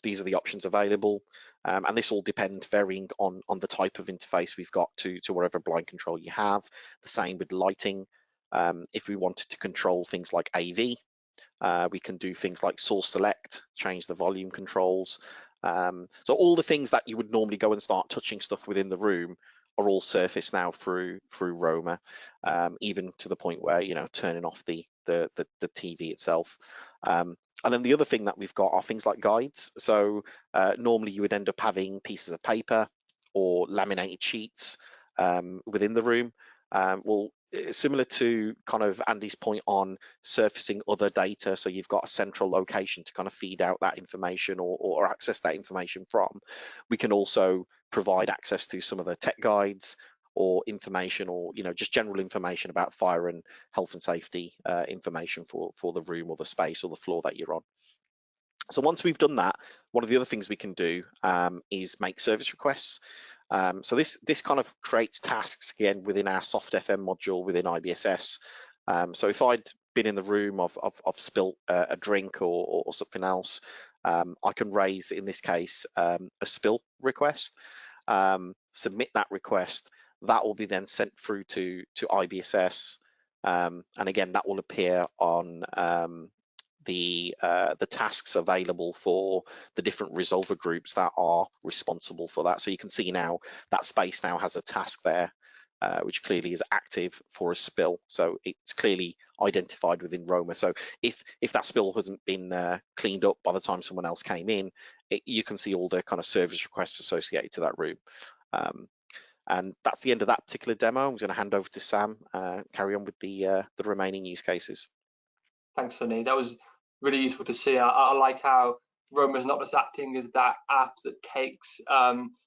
these are the options available. And this will depend varying on the type of interface we've got to whatever blind control you have. The same with lighting. If we wanted to control things like AV, we can do things like source select, change the volume controls. So all the things that you would normally go and start touching stuff within the room are all surfaced now through Roma, even to the point where, you know, turning off the TV itself. And then the other thing that we've got are things like guides. So normally you would end up having pieces of paper or laminated sheets within the room. Well, similar to kind of Andy's point on surfacing other data, so you've got a central location to kind of feed out that information or access that information from, we can also provide access to some of the tech guides or information, or, you know, just general information about fire and health and safety information for the room or the space or the floor that you're on. So once we've done that, one of the other things we can do is make service requests. So this kind of creates tasks again within our soft FM module within IBSS. So if I'd been in the room, I've spilt a drink or something else, I can raise, in this case, a spill request, submit that request. That will be then sent through to IBSS, and again that will appear on the tasks available for the different resolver groups that are responsible for that. So you can see now that space now has a task there, which clearly is active for a spill. So it's clearly identified within Roma. So if that spill hasn't been cleaned up by the time someone else came in, you can see all the kind of service requests associated to that room. And that's the end of that particular demo. I'm going to hand over to Sam, carry on with the remaining use cases. Thanks, Sunny. That was really useful to see. I like how Roma is not just acting as that app that takes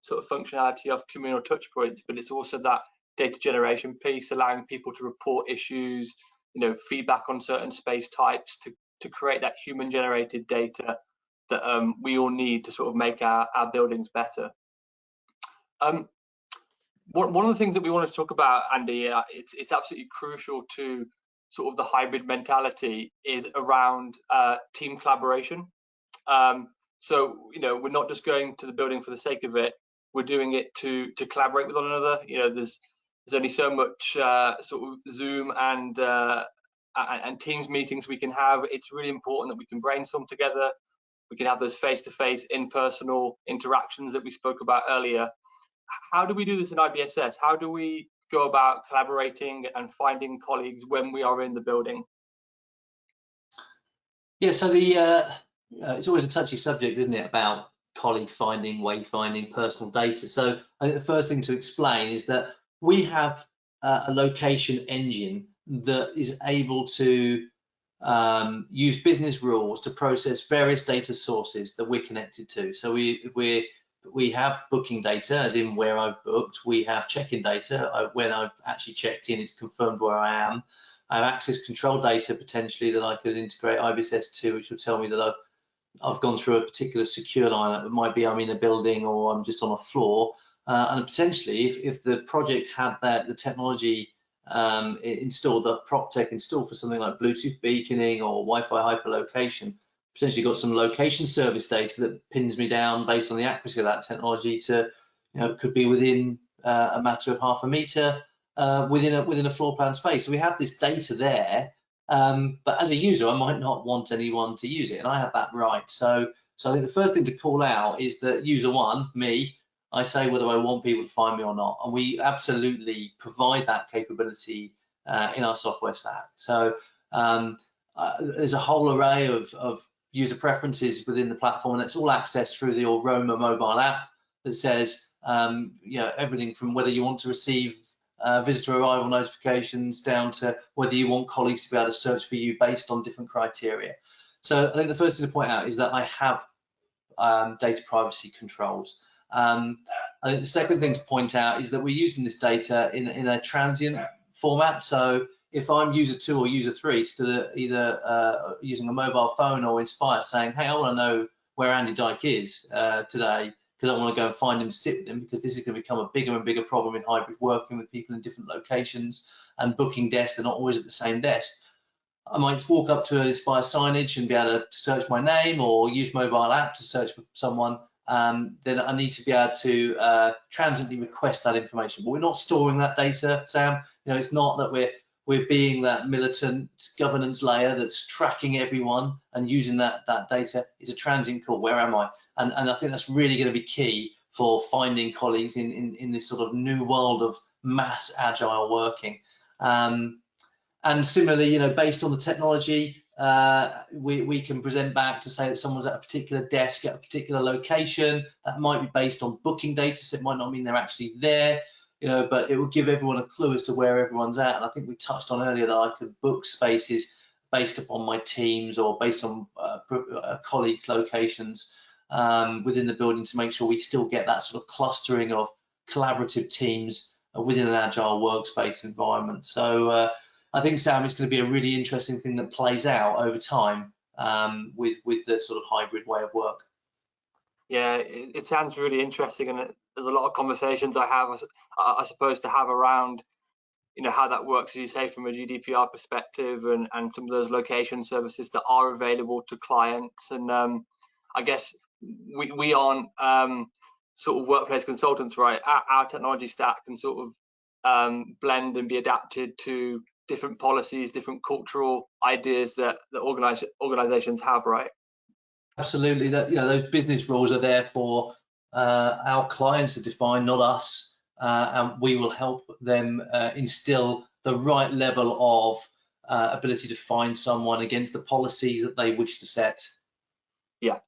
sort of functionality of communal touch points, but it's also that data generation piece, allowing people to report issues, you know, feedback on certain space types to create that human generated data that we all need to sort of make our buildings better. One of the things that we want to talk about, Andy, it's absolutely crucial to sort of the hybrid mentality, is around team collaboration. So, you know, we're not just going to the building for the sake of it. We're doing it to collaborate with one another. You know, there's there's only so much sort of Zoom and Teams meetings we can have. It's really important that we can brainstorm together. We can have those face-to-face, in-personal interactions that we spoke about earlier. How do we do this in IBSS? How do we go about collaborating and finding colleagues when we are in the building? Yeah, so it's always a touchy subject, isn't it, about colleague finding, wayfinding, personal data. So I think the first thing to explain is that we have a location engine that is able to use business rules to process various data sources that we're connected to. So we have booking data, as in where I've booked. We have check-in data. When I've actually checked in, it's confirmed where I am. I have access control data potentially that I could integrate IBSS to, which will tell me that I've gone through a particular secure line. It might be I'm in a building or I'm just on a floor. And potentially, if the project had the technology installed, the prop tech installed for something like Bluetooth beaconing or Wi-Fi hyperlocation, potentially got some location service data that pins me down based on the accuracy of that technology to, it could be within a matter of half a meter within a floor plan space. So we have this data there, but as a user, I might not want anyone to use it, and I have that right. So I think the first thing to call out is that user one, me, I say whether I want people to find me or not, and we absolutely provide that capability in our software stack. So there's a whole array of user preferences within the platform, and it's all accessed through the Aroma mobile app that says everything from whether you want to receive visitor arrival notifications down to whether you want colleagues to be able to search for you based on different criteria. So I think the first thing to point out is that I have data privacy controls. I think the second thing to point out is that we're using this data in a transient format. So if I'm user 2 or user 3, still either using a mobile phone or Inspire, saying, hey, I want to know where Andy Dyke is today, because I want to go and find him, sit with him, because this is going to become a bigger and bigger problem in hybrid working with people in different locations and booking desks. They're not always at the same desk. I might walk up to an Inspire signage and be able to search my name or use mobile app to search for someone. Then I need to be able to transiently request that information. But we're not storing that data, Sam. It's not that we're being that militant governance layer that's tracking everyone and using that data. It's a transient call. Where am I? And I think that's really going to be key for finding colleagues in this sort of new world of mass agile working. And similarly, based on the technology, we can present back to say that someone's at a particular desk at a particular location. That might be based on booking data, so it might not mean they're actually there, but it will give everyone a clue as to where everyone's at. And I think we touched on earlier that I could book spaces based upon my teams or based on colleagues' locations within the building to make sure we still get that sort of clustering of collaborative teams within an agile workspace environment. So I think, Sam, it's going to be a really interesting thing that plays out over time with the sort of hybrid way of work. Yeah, it sounds really interesting, and there's a lot of conversations I suppose, to have around, how that works, as you say, from a GDPR perspective, and some of those location services that are available to clients. And I guess we aren't sort of workplace consultants, right? Our technology stack can sort of blend and be adapted to different policies, different cultural ideas that organizations have, right? Absolutely. That those business rules are there for our clients to define, not us, and we will help them instill the right level of ability to find someone against the policies that they wish to set. Yeah,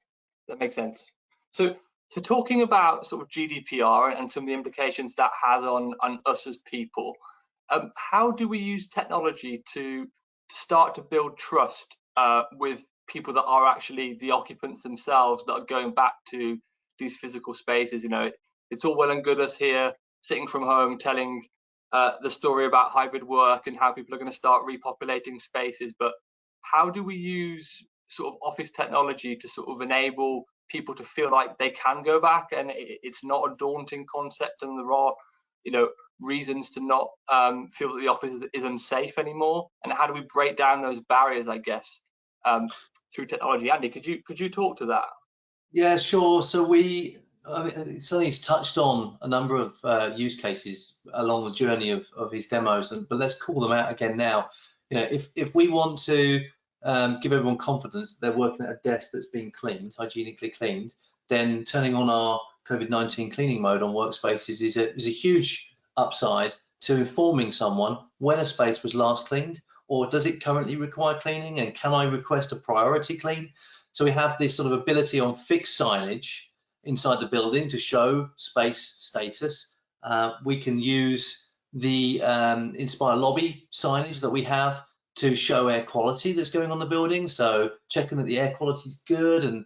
that makes sense. So talking about sort of GDPR and some of the implications that has on us as people, how do we use technology to start to build trust with people that are actually the occupants themselves, that are going back to these physical spaces? It's all well and good us here sitting from home telling the story about hybrid work and how people are going to start repopulating spaces, but how do we use sort of office technology to sort of enable people to feel like they can go back and it's not a daunting concept, and there are reasons to not feel that the office is unsafe anymore? And how do we break down those barriers, I guess, through technology? Andy, could you talk to that? Yeah, sure. So we I mean, Sonny's touched on a number of use cases along the journey of his demos, but let's call them out again now. You know, if we want to give everyone confidence that they're working at a desk that's been cleaned, hygienically cleaned, then turning on our COVID-19 cleaning mode on workspaces is a huge upside to informing someone when a space was last cleaned, or does it currently require cleaning, and can I request a priority clean? So we have this sort of ability on fixed signage inside the building to show space status. We can use the Inspire lobby signage that we have to show air quality that's going on the building. So checking that the air quality is good and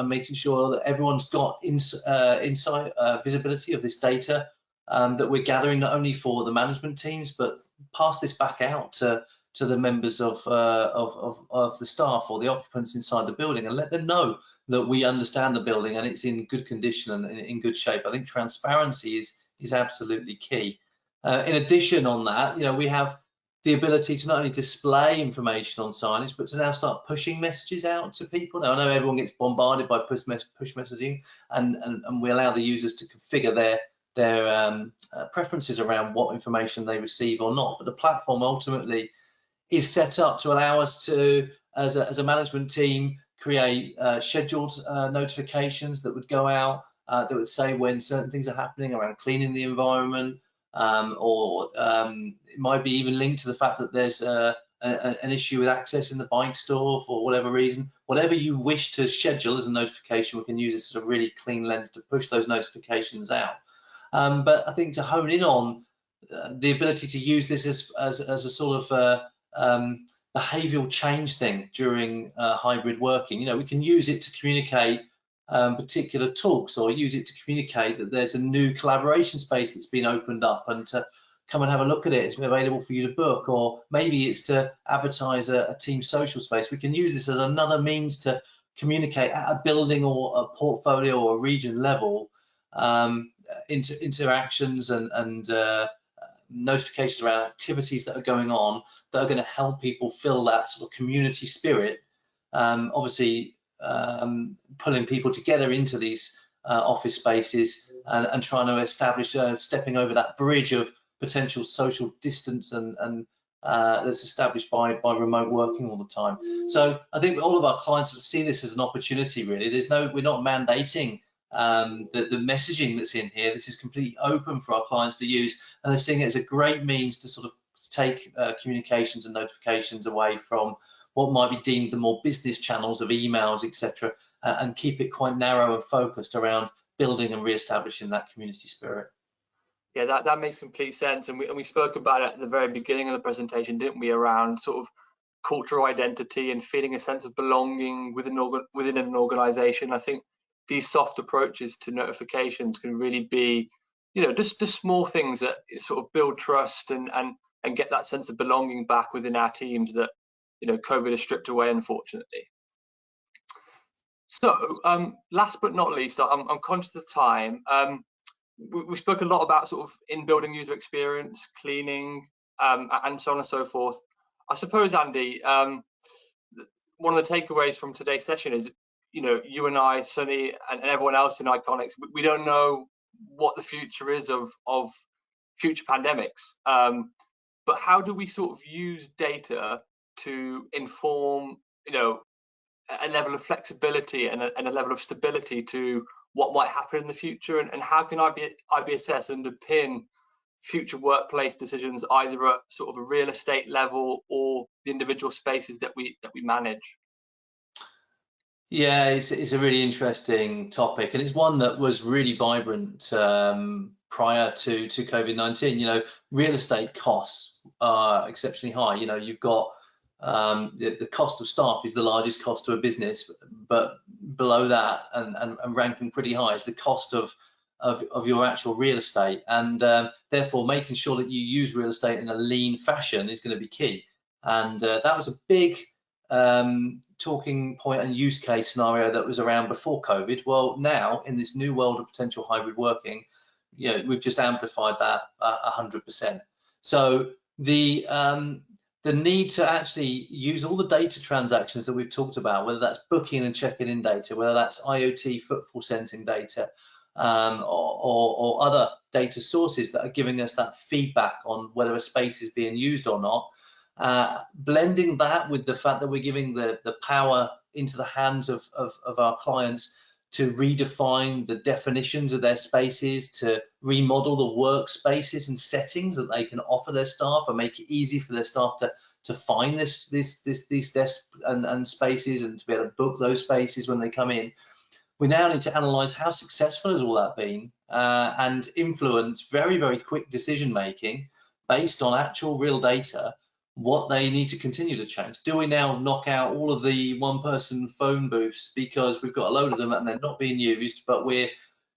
making sure that everyone's got insight, visibility of this data that we're gathering, not only for the management teams, but pass this back out to the members of the staff or the occupants inside the building, and let them know that we understand the building and it's in good condition and in good shape. I think transparency is absolutely key. In addition on that, you know, we have the ability to not only display information on signage, but to now start pushing messages out to people. Now, I know everyone gets bombarded by push messaging, and we allow the users to configure their preferences around what information they receive or not. But the platform ultimately is set up to allow us to, as a management team, create scheduled notifications that would go out that would say when certain things are happening around cleaning the environment, or it might be even linked to the fact that there's an issue with access in the bike store for whatever reason. Whatever you wish to schedule as a notification, we can use this as a really clean lens to push those notifications out. But I think to hone in on the ability to use this as a sort of behavioural change thing during hybrid working. You know, we can use it to communicate particular talks, or use it to communicate that there's a new collaboration space that's been opened up, and to come and have a look at it. It's available for you to book, or maybe it's to advertise a team social space. We can use this as another means to communicate at a building or a portfolio or a region level, interactions and notifications around activities that are going on that are going to help people feel that sort of community spirit. Obviously, pulling people together into these office spaces and trying to establish stepping over that bridge of potential social distance and that's established by remote working all the time. So I think all of our clients see this as an opportunity. Really, we're not mandating the messaging that's in here. This is completely open for our clients to use, and they're seeing it as a great means to sort of take communications and notifications away from what might be deemed the more business channels of emails, etc., and keep it quite narrow and focused around building and re-establishing that community spirit. Yeah, that makes complete sense, and we spoke about it at the very beginning of the presentation, didn't we, around sort of cultural identity and feeling a sense of belonging within an organization. I think these soft approaches to notifications can really be, you know, just small things that sort of build trust and get that sense of belonging back within our teams that, you know, COVID has stripped away, unfortunately. So last but not least, I'm conscious of time. We spoke a lot about sort of in-building user experience, cleaning, and so on and so forth. I suppose, Andy, one of the takeaways from today's session is, you know, you and I, Sonny, and everyone else in Iconics, we don't know what the future is of future pandemics. But how do we sort of use data to inform, you know, a level of flexibility and a level of stability to what might happen in the future, and how can IBSS underpin future workplace decisions, either at sort of a real estate level or the individual spaces that we manage? Yeah, it's a really interesting topic, and it's one that was really vibrant prior to COVID-19. You know, real estate costs are exceptionally high. You know, you've got the cost of staff is the largest cost to a business, but below that and ranking pretty high is the cost of your actual real estate, and therefore making sure that you use real estate in a lean fashion is going to be key. And that was a big talking point and use case scenario that was around before COVID. Well, now in this new world of potential hybrid working, you know, we've just amplified that 100%. So the need to actually use all the data transactions that we've talked about, whether that's booking and checking in data, whether that's IoT footfall sensing data, or other data sources that are giving us that feedback on whether a space is being used or not. Blending that with the fact that we're giving the power into the hands of our clients to redefine the definitions of their spaces, to remodel the workspaces and settings that they can offer their staff, and make it easy for their staff to find these desks and spaces, and to be able to book those spaces when they come in. We now need to analyse how successful has all that been, and influence very, very quick decision making based on actual real data, what they need to continue to change. Do we now knock out all of the one-person phone booths because we've got a load of them and they're not being used, but we're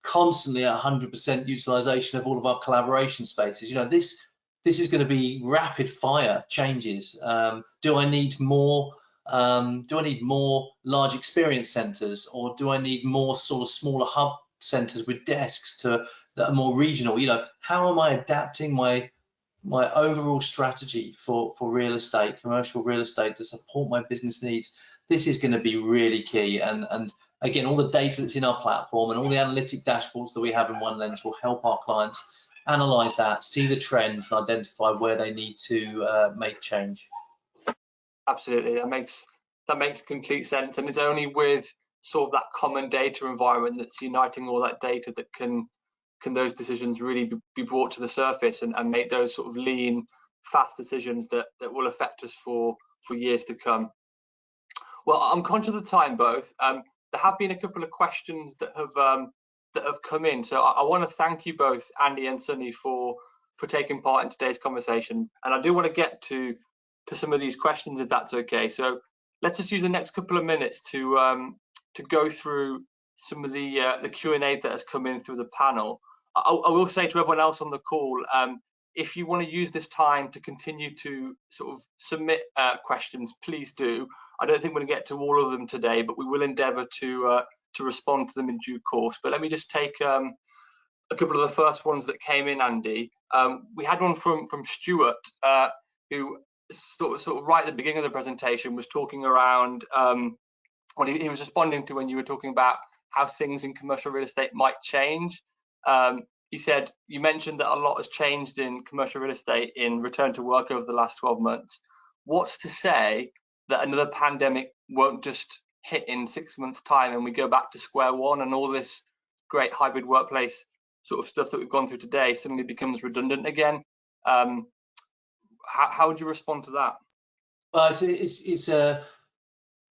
constantly at 100% utilisation of all of our collaboration spaces? You know, this is going to be rapid fire changes. Do I need more large experience centres, or do I need more sort of smaller hub centres with desks that are more regional? You know, how am I adapting my overall strategy for real estate, commercial real estate, to support my business needs? This is going to be really key, and again, all the data that's in our platform and all the analytic dashboards that we have in One Lens will help our clients analyze that, see the trends, and identify where they need to make change. Absolutely, that makes complete sense, and it's only with sort of that common data environment that's uniting all that data that can those decisions really be brought to the surface and make those sort of lean, fast decisions that will affect us for years to come. Well, I'm conscious of the time, both. There have been a couple of questions that have come in, so I want to thank you both, Andy and Sunny, for taking part in today's conversation, and I do want to get to some of these questions, if that's okay. So let's just use the next couple of minutes to go through some of the Q&A that has come in through the panel. I will say to everyone else on the call, if you want to use this time to continue to sort of submit questions, please do. I don't think we're going to get to all of them today, but we will endeavour to respond to them in due course. But let me just take a couple of the first ones that came in, Andy. We had one from Stuart, who sort of right at the beginning of the presentation was talking around what he was responding to when you were talking about how things in commercial real estate might change. He said, you mentioned that a lot has changed in commercial real estate in return to work over the last 12 months. What's to say that another pandemic won't just hit in 6 months' time and we go back to square one, and all this great hybrid workplace sort of stuff that we've gone through today suddenly becomes redundant again? How would you respond to that? Well,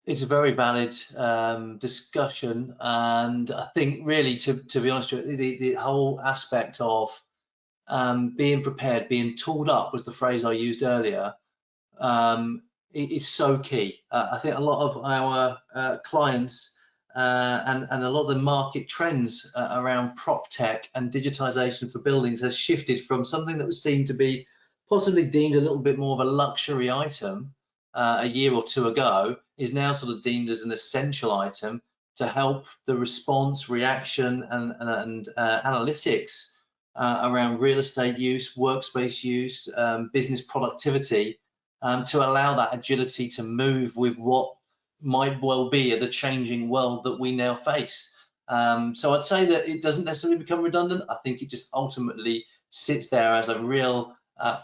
it's a very valid discussion, and I think really, to be honest with you, the whole aspect of being prepared, being tooled up was the phrase I used earlier. It is so key. I think a lot of our clients and a lot of the market trends around prop tech and digitization for buildings has shifted from something that was seen to be possibly deemed a little bit more of a luxury item a year or two ago, is now sort of deemed as an essential item to help the response, reaction, and analytics around real estate use, workspace use, business productivity, to allow that agility to move with what might well be the changing world that we now face. So I'd say that it doesn't necessarily become redundant. I think it just ultimately sits there as a real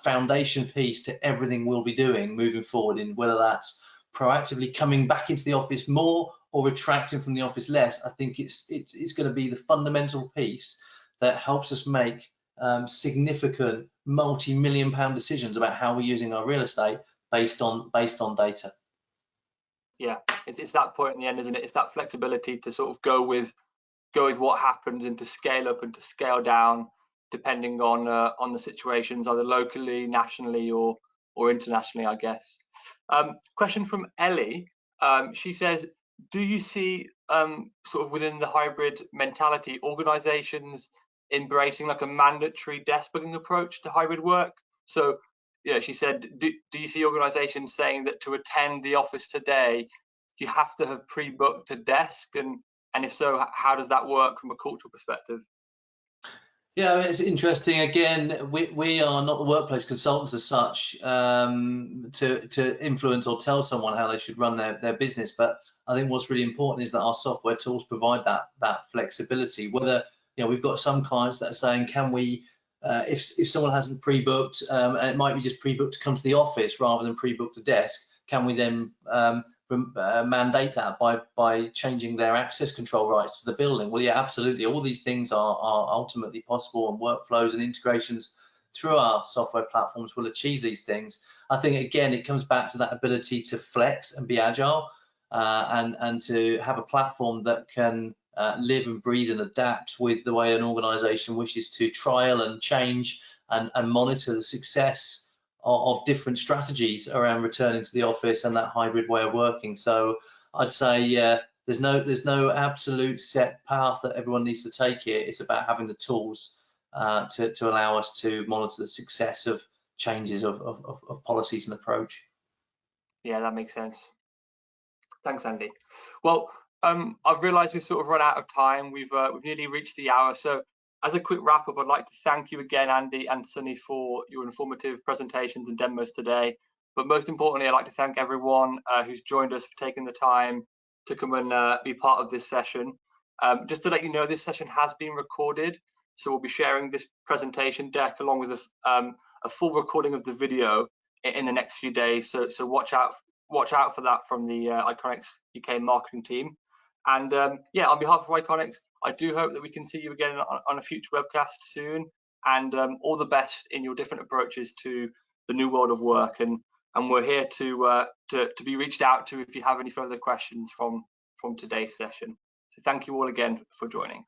foundation piece to everything we'll be doing moving forward, in whether that's proactively coming back into the office more or retracting from the office less. I think it's going to be the fundamental piece that helps us make significant multi-million-pound decisions about how we're using our real estate based on data. Yeah, it's that point in the end, isn't it? It's that flexibility to sort of go with what happens, and to scale up and to scale down depending on the situations, either locally, nationally, or internationally, I guess. Question from Ellie. She says, do you see sort of within the hybrid mentality, organizations embracing like a mandatory desk booking approach to hybrid work? So, you know, she said, do you see organizations saying that to attend the office today, you have to have pre-booked a desk? And if so, how does that work from a cultural perspective? Yeah, it's interesting. Again, we are not the workplace consultants as such to influence or tell someone how they should run their business. But I think what's really important is that our software tools provide that flexibility. Whether You know, we've got some clients that are saying, can we, if someone hasn't pre-booked, and it might be just pre-booked to come to the office rather than pre-booked a desk, can we then mandate that by changing their access control rights to the building? Well, yeah, absolutely. All these things are ultimately possible, and workflows and integrations through our software platforms will achieve these things. I think, again, it comes back to that ability to flex and be agile, and to have a platform that can live and breathe and adapt with the way an organization wishes to trial and change and monitor the success of different strategies around returning to the office and that hybrid way of working. So I'd say there's no absolute set path that everyone needs to take here. It's about having the tools to allow us to monitor the success of changes of policies and approach. Yeah, that makes sense. Thanks, Andy. Well, I've realised we've sort of run out of time. We've nearly reached the hour. So as a quick wrap up, I'd like to thank you again, Andy and Sunny, for your informative presentations and demos today. But most importantly, I'd like to thank everyone who's joined us for taking the time to come and be part of this session. Just to let you know, this session has been recorded, so we'll be sharing this presentation deck along with a full recording of the video in the next few days. So watch out for that from the Iconics UK marketing team. And yeah, on behalf of Iconics, I do hope that we can see you again on a future webcast soon. And all the best in your different approaches to the new world of work. And we're here to be reached out to if you have any further questions from today's session. So thank you all again for joining.